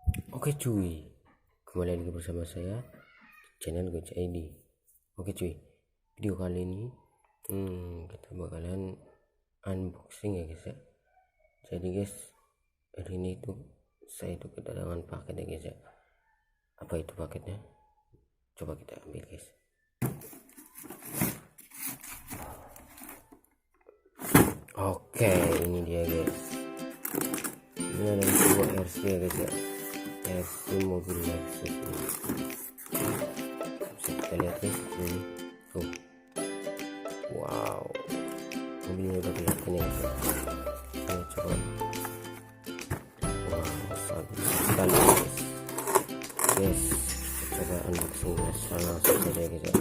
Oke cuy, kembali lagi bersama saya channel Coach ID. Oke cuy, video kali ini kita bakalan unboxing ya guys ya. Jadi guys, hari ini tuh saya tuh kedatangan paket ya guys ya. Apa itu paketnya? Coba kita ambil guys. Oke, ini dia guys. Ini ada sebuah RC ya guys ya. RC mobil Lexus ini. Bisa kita lihat guys ini tuh. Wow, mobilnya udah kelihatan ya guys. Kita coba. Wow, sangat sekali guys. Yes, kita coba unboxing langsung saja ya guys ya.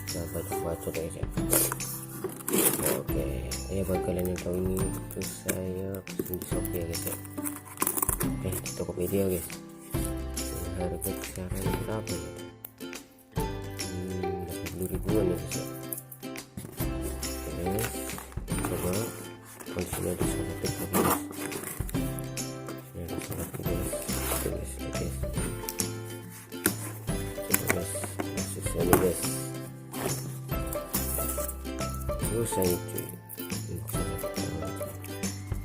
Kita baca-baca ya guys ya. Oke, ya buat kalian yang tahu ini itu saya pesen di SHOPE ya guys ya. Di Tokopedia guys. Harga kisaran berapa ya? 80 ribuan ya guys ya. Oke, coba kondisinya di sana tuh guys. Ini di sana tuh guys. Oke guys, coba guys, masuknya nih guys. Selesai cuy.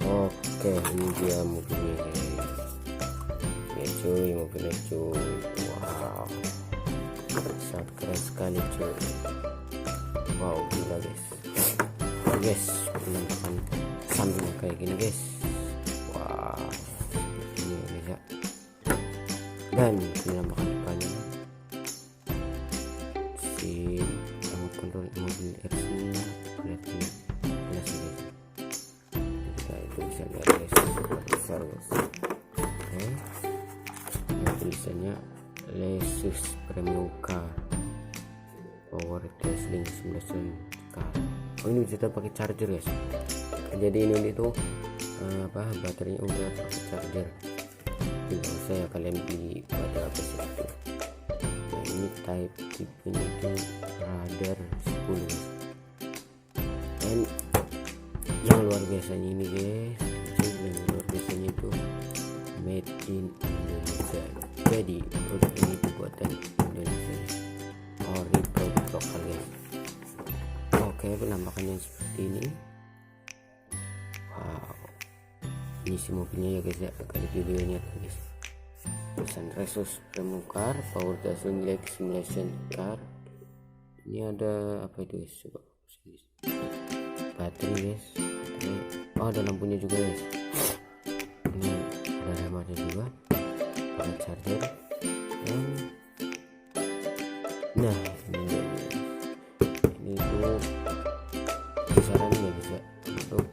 Oke, ini dia mobilnya guys. Ya cuy, mobilnya cuy. Wow, sangat keren sekali cuy. Wow, gila guys. Oke guys, penampakan sampingnya kayak gini guys. Wow, ini guys ya. Dan penampakan depannya si kontrol mobil RC kelihatan jelas guys. Kita itu bisa lihat guys, besar guys. Oke, tulisannya Lexus Premium Car Power Testing 19 Car. Oh, ini bisa pakai charger guys. Jadi ini tuh baterainya udah pakai charger. Tidak usah ya kalian beli baterai apa sih itu. Nah, ini type tipenya itu radar 10. Dan yang luar biasanya ini guys, yang luar biasanya itu made in Indonesia. Jadi produk ini buatan Indonesia, ori produk lokal guys. Oke, penampakannya seperti ini. Wow, ini si mobilnya ya guys ya. Kali videonya guys, tulisan Lexus Premium Car Power Testing Lex Simulation Car. Ini ada apa itu guys, coba baterai guys. Oh, ada lampunya juga guys. Ini ada remote juga, pakai charger. Dan nah, ini tuh kisarannya ya guys ya, untuk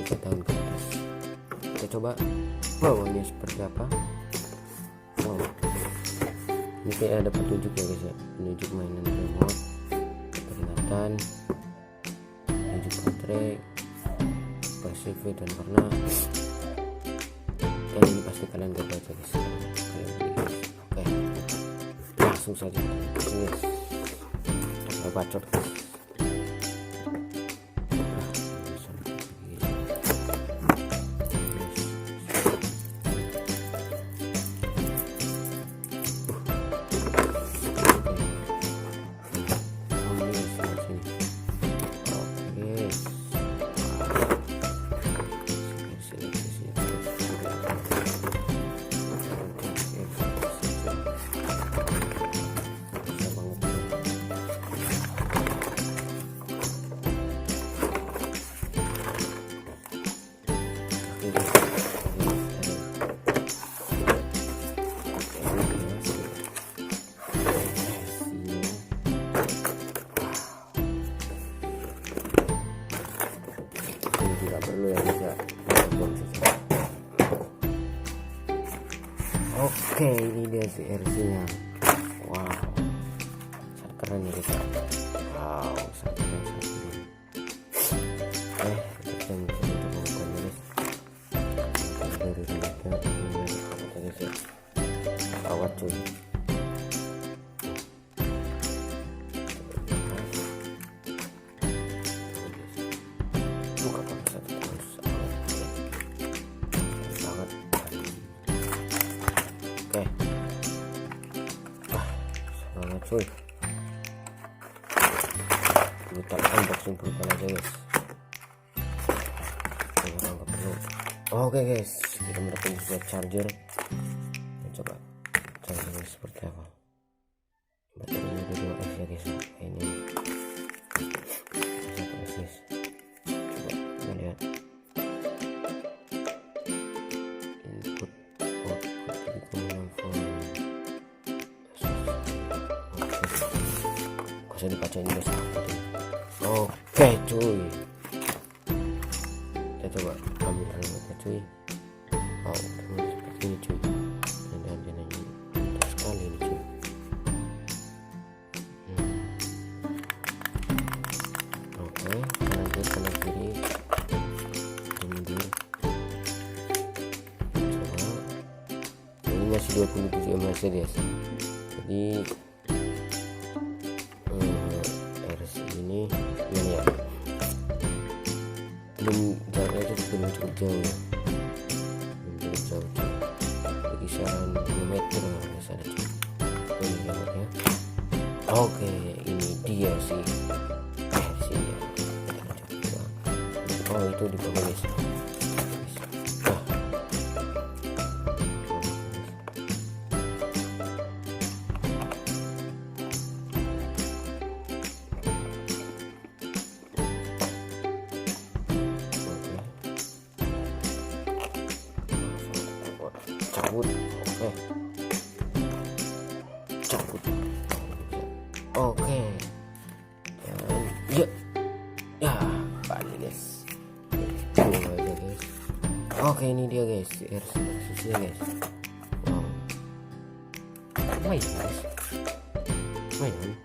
3 tahun ke atas. Kita coba bawahnya seperti apa. Oh, ini kayak ada petunjuk ya guys ya, petunjuk mainan remote, peringatan, petunjuk baterai, pasif dan warna. Dan ini pasti kalian gak baca guys, kalian beli guys. Oke, langsung saja guys, kita bacot guys. Tidak perlu ya bisa. Oke, ini dia si RC nya. Wow, sangat keren ya guys. Wow, sangat keren, sangat keren. Kita bisa menggunakan guys dari remote-nya. Ini ada guys ya, awat cuy. cuy. Brutal unboxing, brutal aja guys. Orang nggak perlu. Oke guys, kita mendapatkan sebuah charger. Kita coba chargernya seperti apa. Baterainya ada 2S ya guys. Ini 1S guys. Coba kita lihat input output di komentar phone. Gak usah dibacain guys. Oke cuy, kita coba ambil alatnya cuy. Wow, seperti ini cuy. Ada antenanya pintar sekali ini cuy. Oke, kanan kiri mundur. Coba ini masih 27 mAh guys. Jadi ini ya belum jaraknya itu belum cukup jauh ya, belum jauh cuy. Kisaran 2 meter harus ada cuy. Ini jaraknya. Oke, ini dia sih sini ya. Oh itu di bawah guys. Cabut, oke. Cabut, oke. Ya balik guys. Aja guys. Oke, ini dia guys, Lexusnya guys. Wow, lumayan guys, lumayan.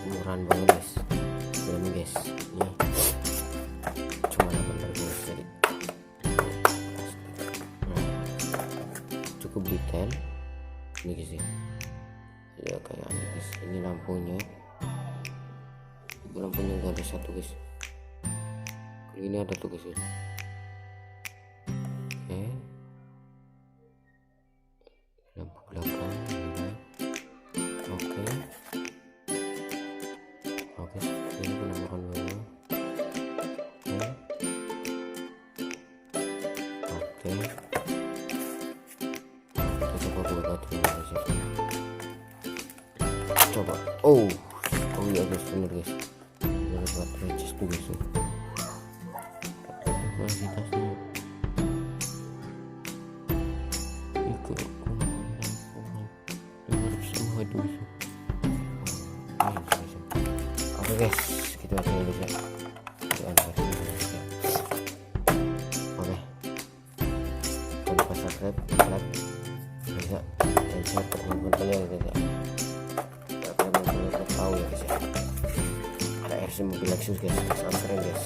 Murahan banget guys. Ini guys, ini cuma 8.000 jadi cukup detail ini guys ya, kayak guys. Ini lampunya nggak ada satu guys. Kalau ini ada tuh guys ya. Oke, lampu belakang ini. Oke, ini penampakan bawah. Oke, kita coba buka baterainya guys. Coba, oh iya guys, bener guys, ada baterai cas tuh guys. Kapasitasnya itu 500 guys. Oke guys, gitu aja guys ya. Oke, jangan lupa subscribe, like, bisa dan share ke teman-teman kalian guys ya. Kalian tahu ya guys ya, ada RC mobil Lexus guys, sangat keren guys.